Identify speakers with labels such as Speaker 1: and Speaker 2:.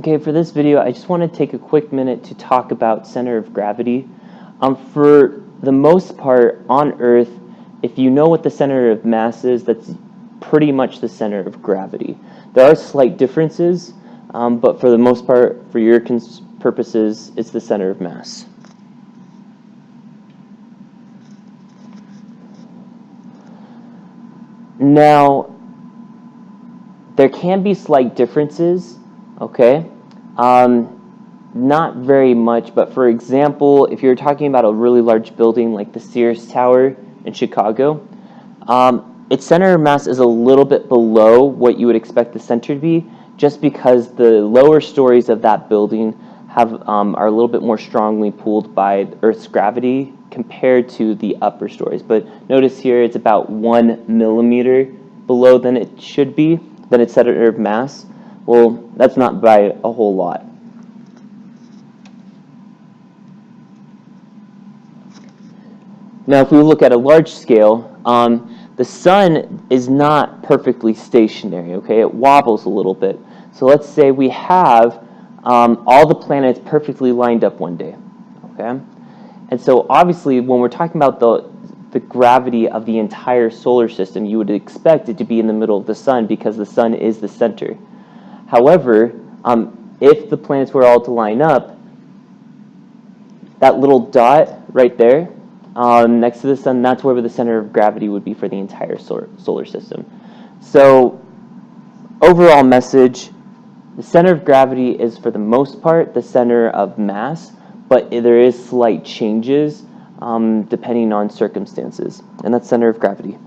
Speaker 1: Okay, for this video, I just want to take a quick minute to talk about center of gravity. For the most part, on Earth, if you know what the center of mass is, that's pretty much the center of gravity. There are slight differences, but for the most part, for your purposes, it's the center of mass. Now, there can be slight differences, okay? Not very much, but for example, if you're talking about a really large building like the Sears Tower in Chicago, its center of mass is a little bit below what you would expect the center to be, just because the lower stories of that building are a little bit more strongly pulled by Earth's gravity compared to the upper stories. But notice here it's about 1 millimeter below than it should be, than its center of mass. Well, that's not by a whole lot. Now, if we look at a large scale, the sun is not perfectly stationary, okay? It wobbles a little bit. So let's say we have all the planets perfectly lined up one day, okay? And so obviously, when we're talking about the gravity of the entire solar system, you would expect it to be in the middle of the sun because the sun is the center. However, if the planets were all to line up, that little dot right there next to the sun, that's where the center of gravity would be for the entire solar system. So, overall message, the center of gravity is for the most part the center of mass, but there is slight changes depending on circumstances, and that's center of gravity.